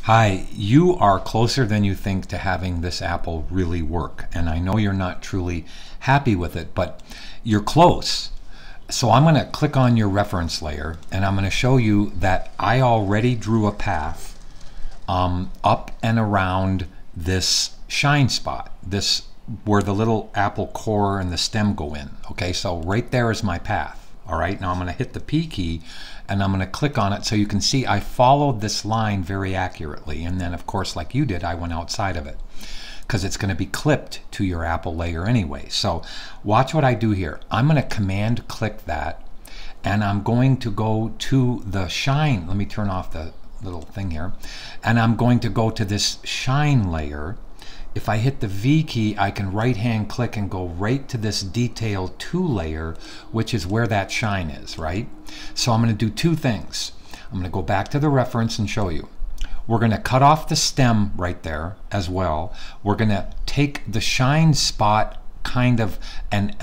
Hi, you are closer than you think to having this apple really work, and I know you're not truly happy with it, but you're close. So I'm going to click on your reference layer, and I'm going to show you that I already drew a path up and around this shine spot, this where the little apple core and the stem go in. Okay, so right there is my path. All right, now I'm going to hit the P key and I'm going to click on it so you can see I followed this line very accurately. And then, of course, like you did, I went outside of it because it's going to be clipped to your apple layer anyway. So watch what I do here. I'm going to command click that, and I'm going to go to the shine. Let me turn off the little thing here. And I'm going to go to this shine layer. If I hit the V key, I can right-hand click and go right to this Detail 2 layer, which is where that shine is, right? So I'm going to do two things. I'm going to go back to the reference and show you. We're going to cut off the stem right there as well. We're going to take the shine spot kind of and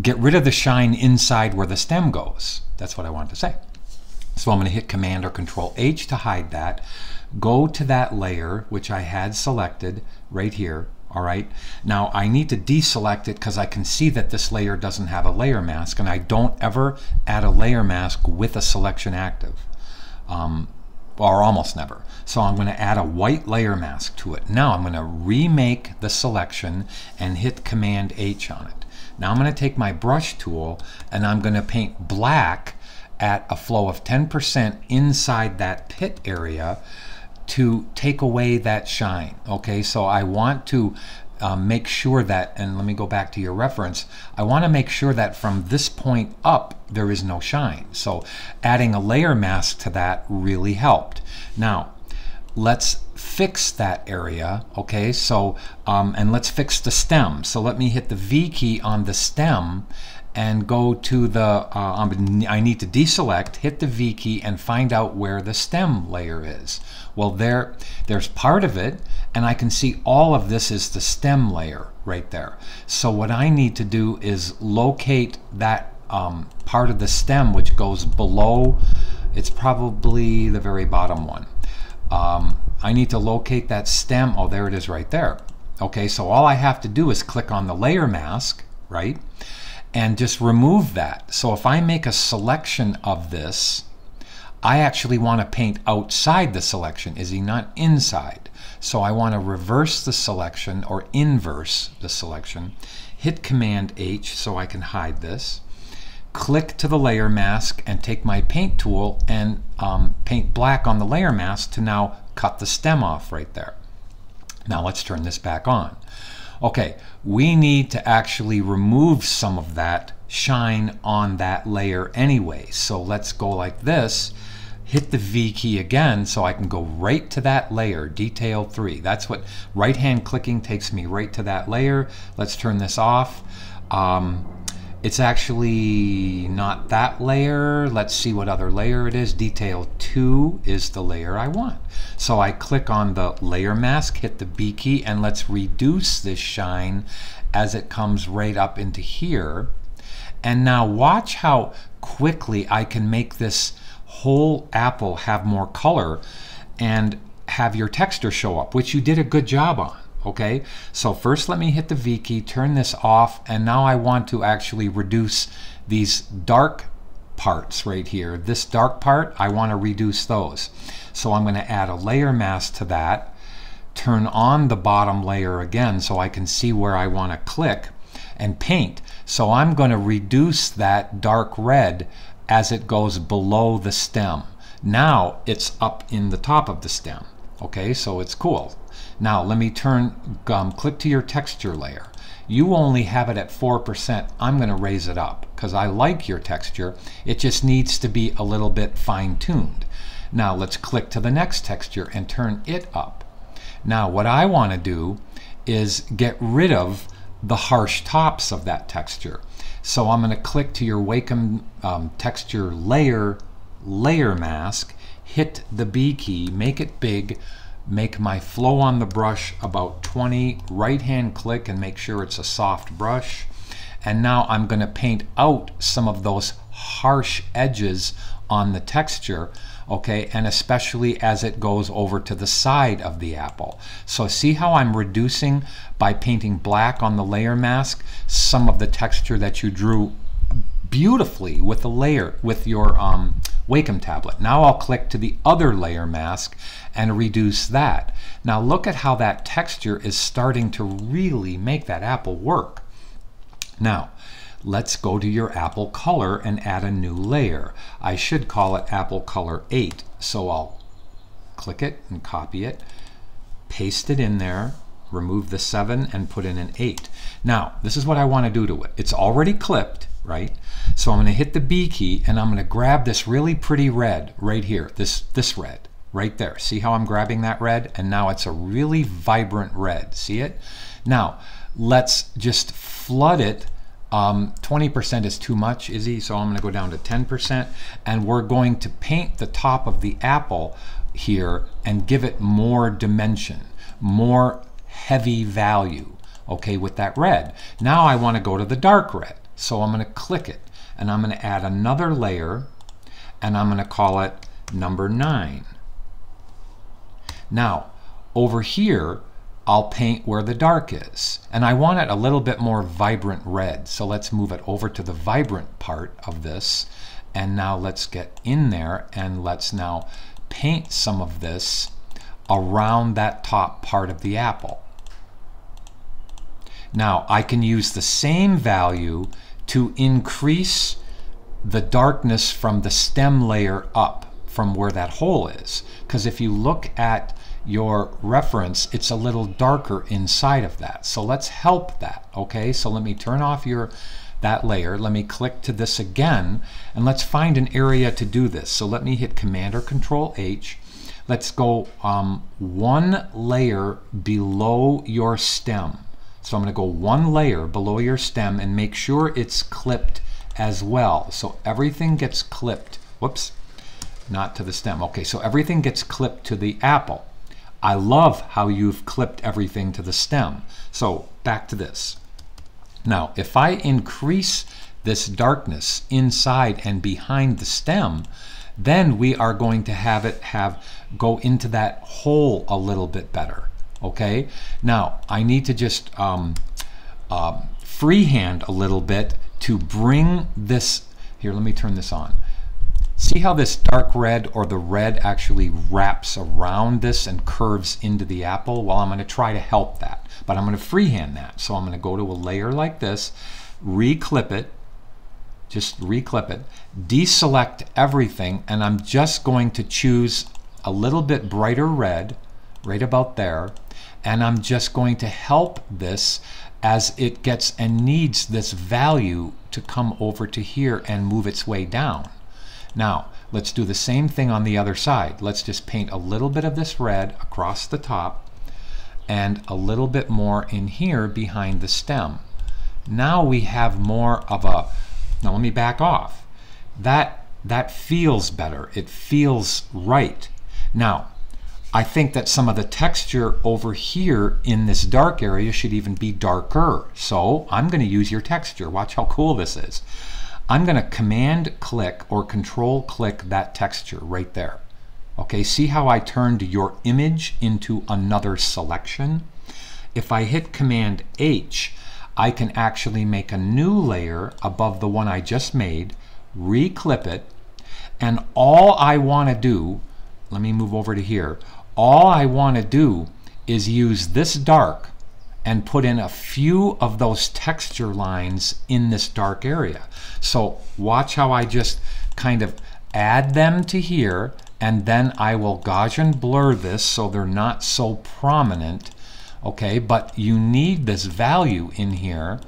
get rid of the shine inside where the stem goes. That's what I wanted to say. So I'm going to hit Command or Control H to hide that. Go to that layer which I had selected right here. All right, now I need to deselect it because I can see that this layer doesn't have a layer mask, and I don't ever add a layer mask with a selection active, or almost never. So I'm going to add a white layer mask to it. Now I'm going to remake the selection and hit Command H on it. Now I'm going to take my brush tool and I'm going to paint black at a flow of 10% inside that pit area to take away that shine. Okay, so I want to make sure that, and let me go back to your reference, I want to make sure that from this point up there is no shine. So adding a layer mask to that really helped. Now let's fix that area. Okay, so and let's fix the stem. So let me hit the V key on the stem and go to the, I need to deselect, hit the V key, and find out where the stem layer is. Well, there's part of it, and I can see all of this is the stem layer right there. So what I need to do is locate that part of the stem which goes below, it's probably the very bottom one. I need to locate that stem. Oh, there it is right there. Okay, so all I have to do is click on the layer mask, right? And just remove that. So if I make a selection of this, I actually want to paint outside the selection. Is he not inside? So I want to reverse the selection or inverse the selection. Hit Command H so I can hide this. Click to the layer mask and take my paint tool and paint black on the layer mask to now cut the stem off right there. Now let's turn this back on. Okay, we need to actually remove some of that shine on that layer anyway. So let's go like this, hit the V key again so I can go right to that layer, Detail 3. That's what right-hand clicking takes me right to that layer. Let's turn this off. It's actually not that layer. Let's see what other layer it is. Detail 2 is the layer I want. So I click on the layer mask, hit the B key, and let's reduce this shine as it comes right up into here. And now watch how quickly I can make this whole apple have more color and have your texture show up, which you did a good job on. Okay, so first let me hit the V key, turn this off, and now I want to actually reduce these dark parts right here. This dark part, I want to reduce those. So I'm going to add a layer mask to that, turn on the bottom layer again so I can see where I want to click and paint. So I'm going to reduce that dark red as it goes below the stem. Now it's up in the top of the stem. Okay, so it's cool. Now let me click to your texture layer. You only have it at 4%. I'm going to raise it up because I like your texture. It just needs to be a little bit fine-tuned. Now let's click to the next texture and turn it up. Now what I want to do is get rid of the harsh tops of that texture. So I'm going to click to your Wacom texture layer mask, hit the B key, make it big, make my flow on the brush about 20, right-hand click and make sure it's a soft brush. And now I'm going to paint out some of those harsh edges on the texture. okay, and especially as it goes over to the side of the apple. So see how I'm reducing by painting black on the layer mask some of the texture that you drew beautifully with the layer with your Wacom tablet. Now I'll click to the other layer mask and reduce that. Now look at how that texture is starting to really make that apple work. Now let's go to your apple color and add a new layer. I should call it apple color 8. So I'll click it and copy it, paste it in there, remove the 7 and put in an 8. Now this is what I want to do to it. It's already clipped, right? So I'm going to hit the B key and I'm going to grab this really pretty red right here, this red right there. See how I'm grabbing that red? And now it's a really vibrant red. See it? Now let's just flood it. 20% is too much, Izzy, so I'm going to go down to 10%, and we're going to paint the top of the apple here and give it more dimension, more heavy value, okay, with that red. Now I want to go to the dark red, so I'm going to click it and I'm going to add another layer and I'm going to call it number 9. Now over here I'll paint where the dark is, and I want it a little bit more vibrant red, so let's move it over to the vibrant part of this, and now let's get in there and let's now paint some of this around that top part of the apple. Now I can use the same value to increase the darkness from the stem layer up from where that hole is, because if you look at your reference, it's a little darker inside of that. So let's help that, okay? So let me turn off that layer. Let me click to this again, and let's find an area to do this. So let me hit Command or Control H. Let's go one layer below your stem. So I'm going to go one layer below your stem and make sure it's clipped as well. So everything gets clipped. Whoops, not to the stem. Okay, so everything gets clipped to the apple. I love how you've clipped everything to the stem. So back to this. Now, if I increase this darkness inside and behind the stem, then we are going to have it go into that hole a little bit better. Okay. Now I need to just freehand a little bit to bring this here. Let me turn this on. See how this dark red or the red actually wraps around this and curves into the apple? Well, I'm going to try to help that, but I'm going to freehand that. So I'm going to go to a layer like this, reclip it, just reclip it, deselect everything, and I'm just going to choose a little bit brighter red right about there, and I'm just going to help this as it gets and needs this value to come over to here and move its way down. Now, let's do the same thing on the other side. Let's just paint a little bit of this red across the top and a little bit more in here behind the stem. Now we have more of a, now let me back off. That feels better. It feels right. Now, I think that some of the texture over here in this dark area should even be darker. So I'm going to use your texture. Watch how cool this is. I'm going to Command click or Control click that texture right there. Okay, see how I turned your image into another selection? If I hit Command H, I can actually make a new layer above the one I just made, reclip it, and all I want to do, let me move over to here, all I want to do is use this dark and put in a few of those texture lines in this dark area. So watch how I just kind of add them to here, and then I will Gaussian blur this so they're not so prominent. Okay, but you need this value in here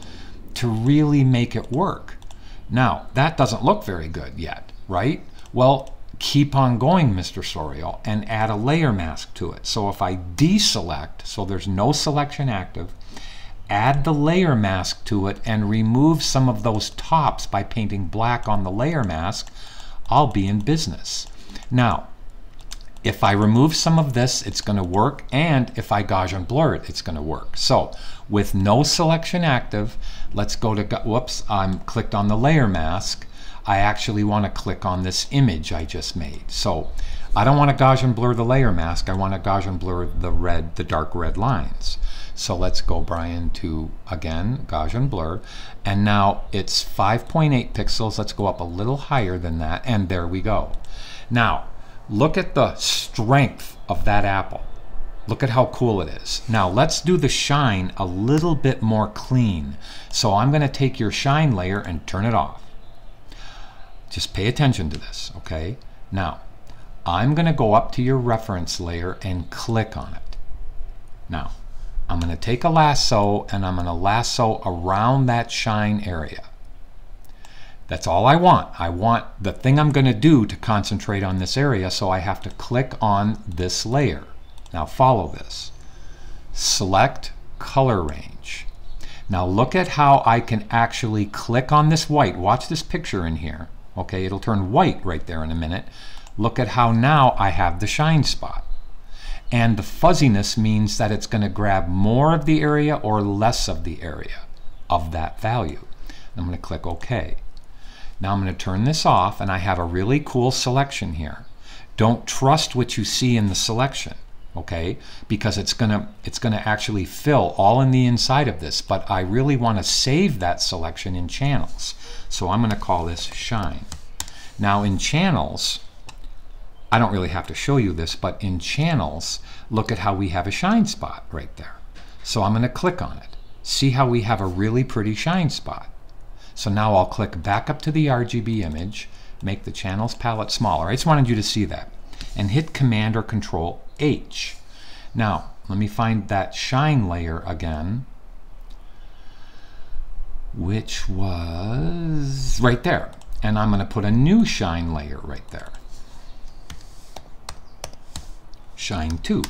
to really make it work. Now, that doesn't look very good yet, right? Well, keep on going, Mr. Sorial, and add a layer mask to it. So if I deselect, so there's no selection active, add the layer mask to it and remove some of those tops by painting black on the layer mask, I'll be in business. Now, if I remove some of this, it's going to work, and if I Gaussian blur it, it's going to work. So with no selection active, let's go to, whoops, I'm clicked on the layer mask. I actually want to click on this image I just made. So I don't want to Gaussian blur the layer mask. I want to Gaussian blur the dark red lines. So let's go, Brian, to, again, Gaussian blur. And now it's 5.8 pixels. Let's go up a little higher than that. And there we go. Now, look at the strength of that apple. Look at how cool it is. Now let's do the shine a little bit more clean. So I'm going to take your shine layer and turn it off. Just pay attention to this, okay? Now, I'm going to go up to your reference layer and click on it. Now, I'm going to take a lasso and I'm going to lasso around that shine area. That's all I want. I want the thing I'm going to do to concentrate on this area, so I have to click on this layer. Now follow this. Select color range. Now look at how I can actually click on this white. Watch this picture in here. Okay, it'll turn white right there in a minute. Look at how now I have the shine spot. And the fuzziness means that it's going to grab more of the area or less of the area of that value. I'm going to click OK. Now I'm going to turn this off, and I have a really cool selection here. Don't trust what you see in the selection, okay? Because it's gonna actually fill all in the inside of this, but I really want to save that selection in channels. So I'm going to call this shine. Now in channels, I don't really have to show you this, but in channels, look at how we have a shine spot right there. So I'm going to click on it. See how we have a really pretty shine spot. So now I'll click back up to the RGB image, make the channels palette smaller. I just wanted you to see that. And hit Command or Control H. Now, let me find that shine layer again, which was right there. And I'm going to put a new shine layer right there. Shine 2.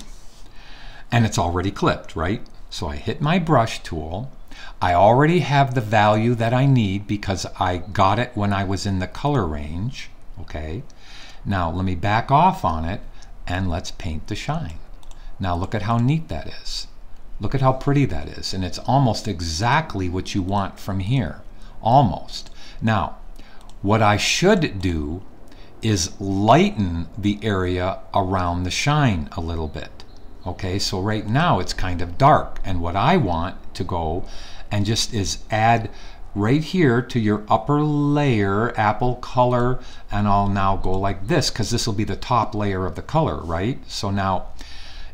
And it's already clipped, right? So I hit my brush tool. I already have the value that I need because I got it when I was in the color range. Okay. Now let me back off on it and let's paint the shine. Now look at how neat that is. Look at how pretty that is. And it's almost exactly what you want from here. Almost. Now, what I should do is lighten the area around the shine a little bit. Okay, so right now it's kind of dark, and what I want to go and just is add right here to your upper layer, apple color, and I'll now go like this because this will be the top layer of the color, right? So now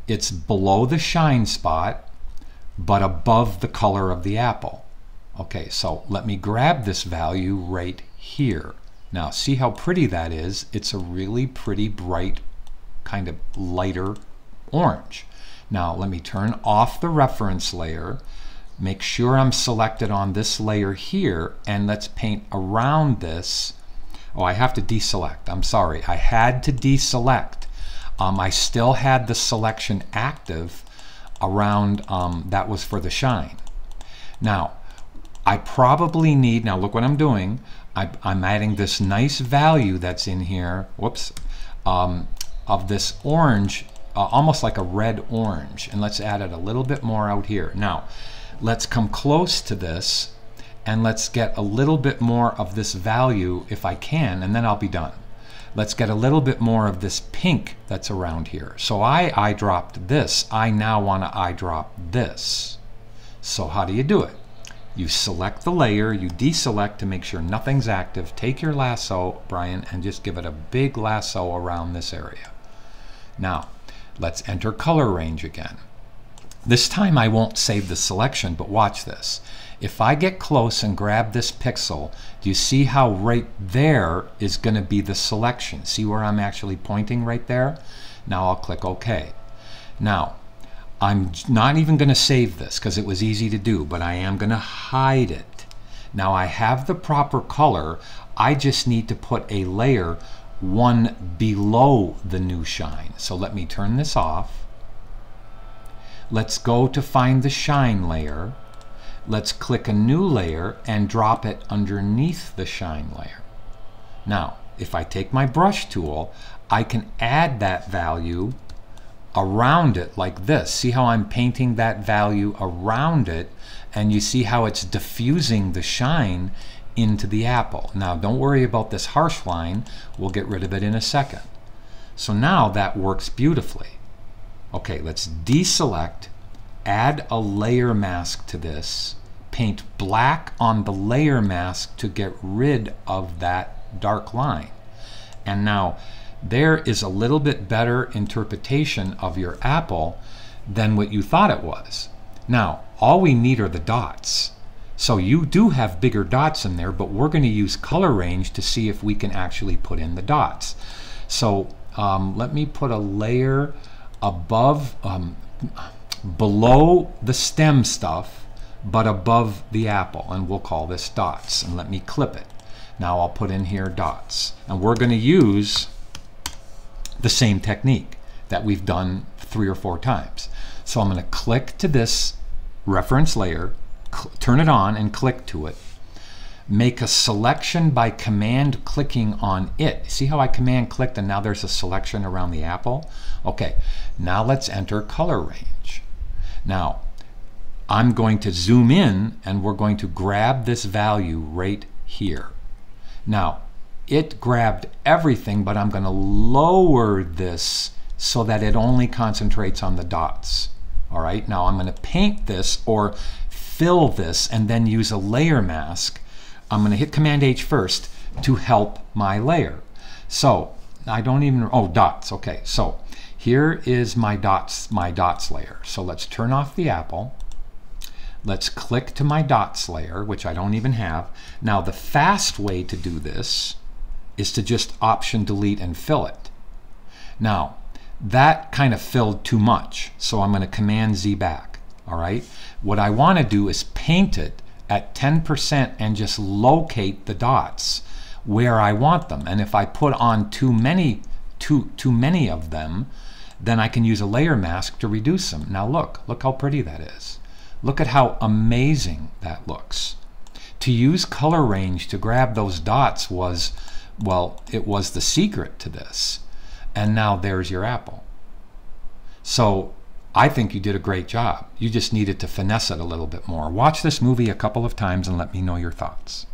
it's below the shine spot but above the color of the apple. Okay, so let me grab this value right here. Now see how pretty that is? It's a really pretty bright kind of lighter orange. Now let me turn off the reference layer, make sure I'm selected on this layer here, and let's paint around this. Oh, I have to deselect. I'm sorry. I had to deselect. I still had the selection active around, that was for the shine. Now, I probably need, now look what I'm doing. I'm adding this nice value that's in here, whoops, of this orange, almost like a red orange. And let's add it a little bit more out here. Now, let's come close to this and let's get a little bit more of this value if I can, and then I'll be done. Let's get a little bit more of this pink that's around here. So I eyedropped this. I now want to eyedrop this. So how do you do it? You select the layer, you deselect to make sure nothing's active. Take your lasso, Brian, and just give it a big lasso around this area. Now, let's enter color range again. This time I won't save the selection, but watch this. If I get close and grab this pixel, do you see how right there is going to be the selection? See where I'm actually pointing right there? Now I'll click OK. Now, I'm not even going to save this because it was easy to do, but I am going to hide it. Now I have the proper color. I just need to put a layer one below the new shine. So let me turn this off. Let's go to find the shine layer. Let's click a new layer and drop it underneath the shine layer. Now, if I take my brush tool, I can add that value around it like this. See how I'm painting that value around it, and you see how it's diffusing the shine into the apple. Now don't worry about this harsh line, we'll get rid of it in a second. So now that works beautifully. Okay, let's deselect, add a layer mask to this, paint black on the layer mask to get rid of that dark line. And now there is a little bit better interpretation of your apple than what you thought it was. Now, all we need are the dots. So you do have bigger dots in there, but we're going to use color range to see if we can actually put in the dots. So let me put a layer above, below the stem stuff, but above the apple, and we'll call this dots, and let me clip it. Now I'll put in here dots, and we're going to use the same technique that we've done 3 or 4 times. So I'm going to click to this reference layer, turn it on and click to it, make a selection by command clicking on it. See how I command clicked and now there's a selection around the apple? Okay, now let's enter color range. Now I'm going to zoom in and we're going to grab this value right here. Now it grabbed everything, but I'm going to lower this so that it only concentrates on the dots. All right, now I'm going to paint this or fill this and then use a layer mask. I'm going to hit Command H first to help my layer. So I don't even, oh, dots. Okay, so here is my dots layer. So let's turn off the apple. Let's click to my dots layer, which I don't even have. Now the fast way to do this is to just Option Delete and fill it. Now that kind of filled too much, so I'm going to Command Z back. All right, what I want to do is paint it at 10% and just locate the dots where I want them. And if I put on too many of them, then I can use a layer mask to reduce them. Now look how pretty that is. Look at how amazing that looks. To use color range to grab those dots was, well, it was the secret to this. And now there's your apple. So I think you did a great job. You just needed to finesse it a little bit more. Watch this movie a couple of times and let me know your thoughts.